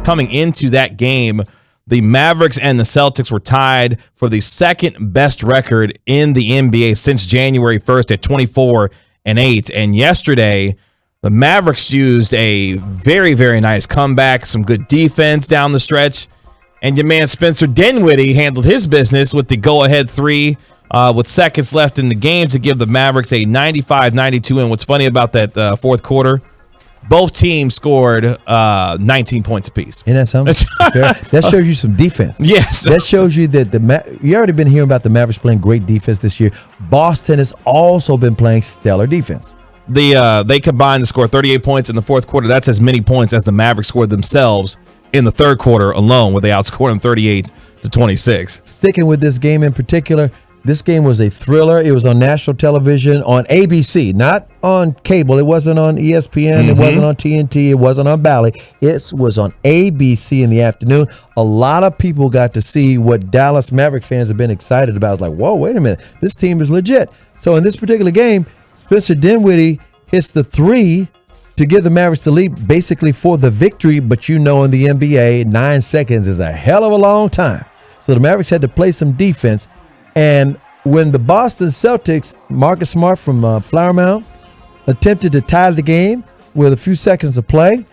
coming into that game, the Mavericks and the Celtics were tied for the second best record in the NBA since January 1st at 24-8. And yesterday, the Mavericks used a very, very nice comeback, some good defense down the stretch. And your man Spencer Dinwiddie handled his business with the go-ahead three with seconds left in the game to give the Mavericks a 95-92 win. What's funny about that fourth quarter, both teams scored 19 points apiece. Isn't that something? That shows you some defense. Yes. That shows you that you already been hearing about the Mavericks playing great defense this year. Boston has also been playing stellar defense. They combined to score 38 points in the fourth quarter. That's as many points as the Mavericks scored themselves in the third quarter alone, where they outscored them 38-26. Sticking with this game in particular, this game was a thriller. It was on national television on ABC, not on cable. It wasn't on ESPN. It wasn't on TNT. It wasn't on Bally. It was on ABC in the afternoon. A lot of people got to see what Dallas Mavericks fans have been excited about. It's like, whoa, wait a minute. This team is legit. So in this particular game, Spencer Dinwiddie hits the three to give the Mavericks the lead basically for the victory. But you know, in the NBA, 9 seconds is a hell of a long time. So the Mavericks had to play some defense. And when the Boston Celtics, Marcus Smart from Flower Mound, attempted to tie the game with a few seconds to play,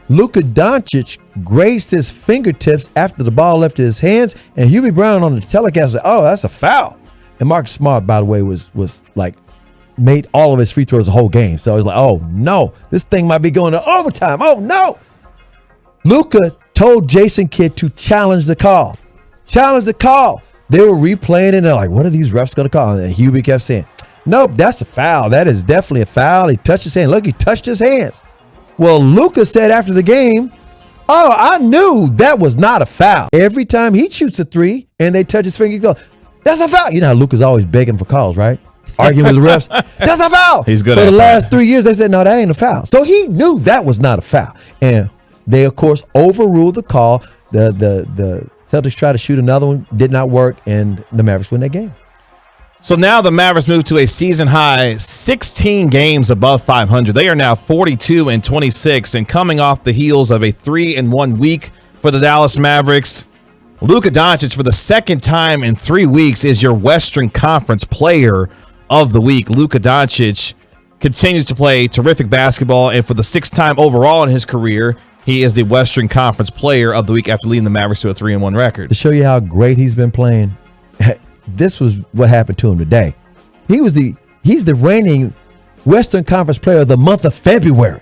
Luka Doncic grazed his fingertips after the ball left his hands, and Hubie Brown on the telecast said, "Oh, that's a foul." And Marcus Smart, by the way, was like made all of his free throws the whole game. So I was like, "Oh no, this thing might be going to overtime." Oh no! Luka told Jason Kidd to challenge the call. Challenge the call. They were replaying it, and they're like, what are these refs going to call? And Hubie kept saying, nope, that's a foul. That is definitely a foul. He touched his hand. Look, he touched his hands. Well, Luka said after the game, oh, I knew that was not a foul. Every time he shoots a three and they touch his finger, he goes, that's a foul. You know how Luka's always begging for calls, right? Arguing with the refs. That's a foul. He's good For at the that. last 3 years, they said, no, that ain't a foul. So he knew that was not a foul. And they, of course, overruled the call. The Celtics tried to shoot another one, did not work, and the Mavericks win that game. So now the Mavericks move to a season high 16 games above 500. They are now 42-26, and coming off the heels of a 3-1 week for the Dallas Mavericks, Luka Doncic for the second time in 3 weeks is your Western Conference Player of the Week. Luka Doncic continues to play terrific basketball, and for the sixth time overall in his career, he is the Western Conference Player of the Week after leading the Mavericks to a 3-1 record. To show you how great he's been playing, this was what happened to him today. He's the reigning Western Conference Player of the month of February.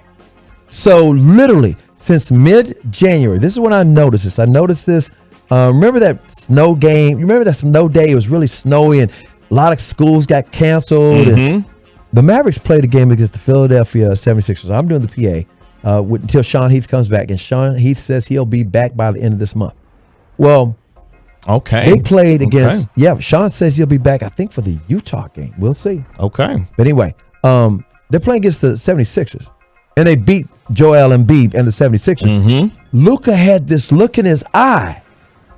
So literally since mid-January, this is when I noticed this. I noticed this. Remember that snow game? You remember that snow day? It was really snowy and a lot of schools got canceled. And the Mavericks played a game against the Philadelphia 76ers. I'm doing the PA. Until Sean Heath comes back, and Sean Heath says he'll be back by the end of this month. Well, okay, they played against. Yeah, Sean says he'll be back, I think, for the Utah game. We'll see. Okay, but anyway, they're playing against the 76ers, and they beat Joel Embiid and the 76ers. Luka had this look in his eye.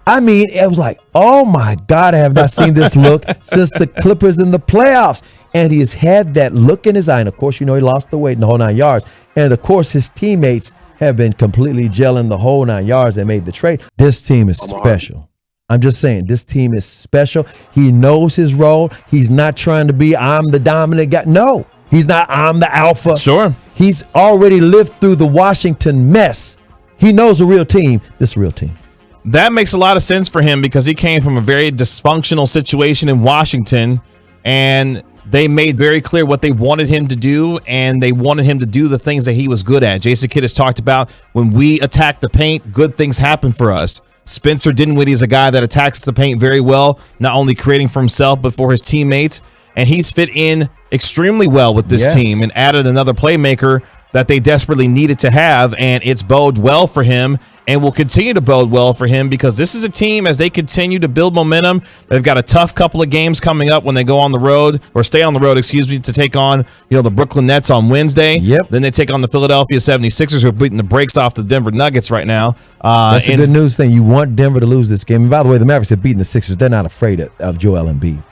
I mean, it was like, oh my God, I have not seen this look since the Clippers in the playoffs. And he has had that look in his eye. And of course, you know, he lost the weight in the whole 9 yards. And of course, his teammates have been completely gelling the whole 9 yards. They made the trade. This team is special. I'm just saying, this team is special. He knows his role. He's not trying to be, I'm the dominant guy. No, he's not, I'm the alpha. Sure. He's already lived through the Washington mess. He knows a real team. This is a real team. That makes a lot of sense for him because he came from a very dysfunctional situation in Washington, and they made very clear what they wanted him to do, and they wanted him to do the things that he was good at. Jason Kidd has talked about when we attack the paint, good things happen for us. Spencer Dinwiddie is a guy that attacks the paint very well, not only creating for himself, but for his teammates. And he's fit in extremely well with this team and added another playmaker that they desperately needed to have, and it's bode well for him and will continue to bode well for him because this is a team, as they continue to build momentum, they've got a tough couple of games coming up when they go on the road, or stay on the road, to take on, the Brooklyn Nets on Wednesday. Then they take on the Philadelphia 76ers, who are beating the brakes off the Denver Nuggets right now. That's a good news thing. You want Denver to lose this game. And by the way, the Mavericks have beaten the Sixers. They're not afraid of Joel Embiid.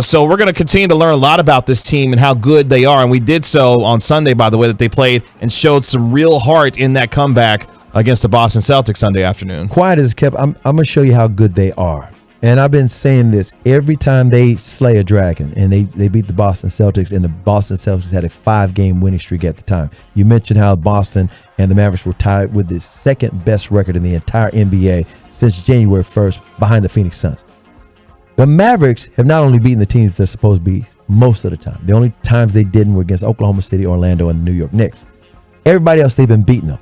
So we're going to continue to learn a lot about this team and how good they are. And we did so on Sunday, by the way, that they played and showed some real heart in that comeback against the Boston Celtics Sunday afternoon. Quiet as kept. I'm going to show you how good they are. And I've been saying this every time they slay a dragon, and they beat the Boston Celtics, and the Boston Celtics had a 5-game winning streak at the time. You mentioned how Boston and the Mavericks were tied with the second best record in the entire NBA since January 1st, behind the Phoenix Suns. The Mavericks have not only beaten the teams they're supposed to beat most of the time. The only times they didn't were against Oklahoma City, Orlando, and the New York Knicks. Everybody else, they've been beating them.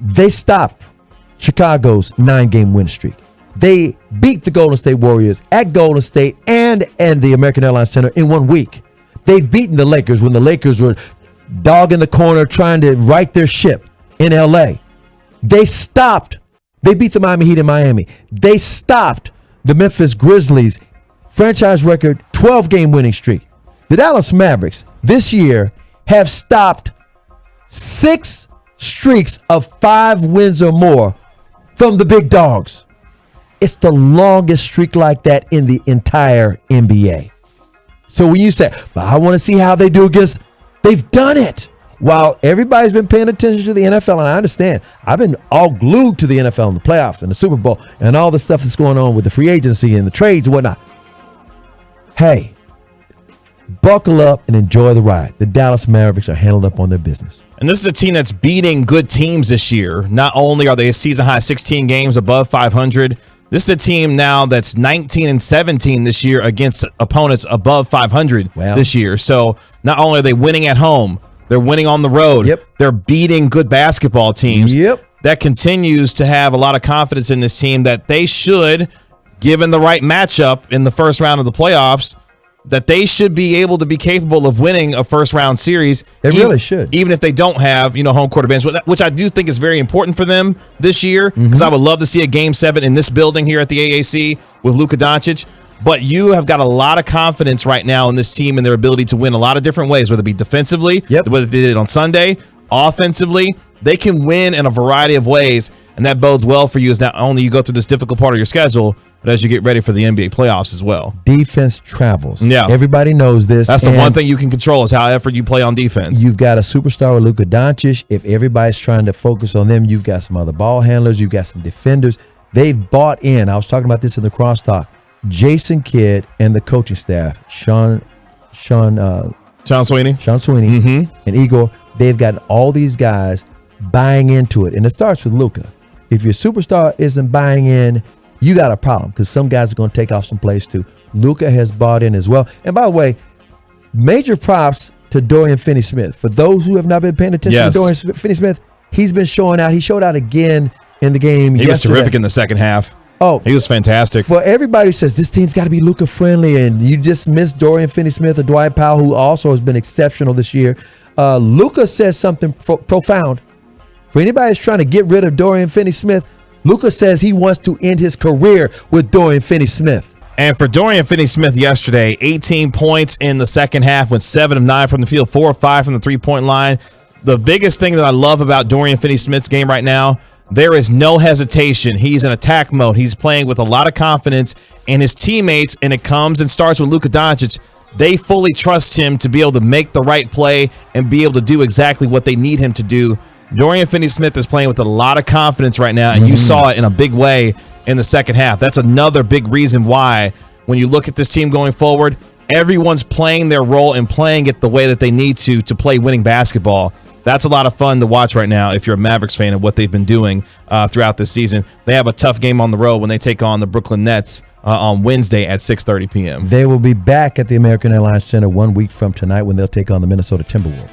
They stopped Chicago's 9-game win streak. They beat the Golden State Warriors at Golden State and the American Airlines Center in 1 week. They've beaten the Lakers when the Lakers were dog in the corner trying to right their ship in LA. They beat the Miami Heat in Miami. They stopped the Memphis Grizzlies franchise record 12-game winning streak. The Dallas Mavericks this year have stopped 6 streaks of 5 wins or more from the big dogs. It's the longest streak like that in the entire NBA. So when you say, but I want to see how they do against, they've done it. While everybody's been paying attention to the NFL, and I understand, I've been all glued to the NFL and the playoffs and the Super Bowl and all the stuff that's going on with the free agency and the trades and whatnot. Hey, buckle up and enjoy the ride. The Dallas Mavericks are handled up on their business. And this is a team that's beating good teams this year. Not only are they a season-high 16 games above 500, this is a team now that's 19-17 this year against opponents above 500 this year. So not only are they winning at home, they're winning on the road. Yep. They're beating good basketball teams. Yep. That continues to have a lot of confidence in this team that they should, given the right matchup in the first round of the playoffs, that they should be able to be capable of winning a first-round series. They really should. Even if they don't have, home court advantage, which I do think is very important for them this year, because I would love to see a Game 7 in this building here at the AAC with Luka Doncic. But you have got a lot of confidence right now in this team and their ability to win a lot of different ways, whether it be defensively, whether they did it on Sunday, offensively. They can win in a variety of ways, and that bodes well for you as not only you go through this difficult part of your schedule, but as you get ready for the NBA playoffs as well. Defense travels. Yeah. Everybody knows this. That's the one thing you can control is how effort you play on defense. You've got a superstar with Luka Doncic. If everybody's trying to focus on them, you've got some other ball handlers. You've got some defenders. They've bought in. I was talking about this in the crosstalk. Jason Kidd and the coaching staff, Sean Sweeney, and Igor, they've got all these guys buying into it. And it starts with Luka. If your superstar isn't buying in, you got a problem because some guys are going to take off some plays too. Luka has bought in as well. And by the way, major props to Dorian Finney-Smith. For those who have not been paying attention to Dorian Finney-Smith, he's been showing out. He showed out again in the game yesterday. He was terrific in the second half. Oh, he was fantastic. For everybody who says this team's got to be Luka friendly and you just missed Dorian Finney-Smith or Dwight Powell, who also has been exceptional this year, Luka says something profound. For anybody who's trying to get rid of Dorian Finney-Smith, Luka says he wants to end his career with Dorian Finney-Smith. And for Dorian Finney-Smith yesterday, 18 points in the second half, went 7 of 9 from the field, 4 of 5 from the three-point line. The biggest thing that I love about Dorian Finney-Smith's game right now, there is no hesitation. He's in attack mode. He's playing with a lot of confidence, and his teammates, and it comes and starts with Luka Doncic, they fully trust him to be able to make the right play and be able to do exactly what they need him to do. Dorian Finney-Smith is playing with a lot of confidence right now, and you saw it in a big way in the second half. That's another big reason why, when you look at this team going forward, everyone's playing their role and playing it the way that they need to play winning basketball. That's a lot of fun to watch right now if you're a Mavericks fan and what they've been doing throughout this season. They have a tough game on the road when they take on the Brooklyn Nets on Wednesday at 6:30 p.m. They will be back at the American Airlines Center 1 week from tonight when they'll take on the Minnesota Timberwolves.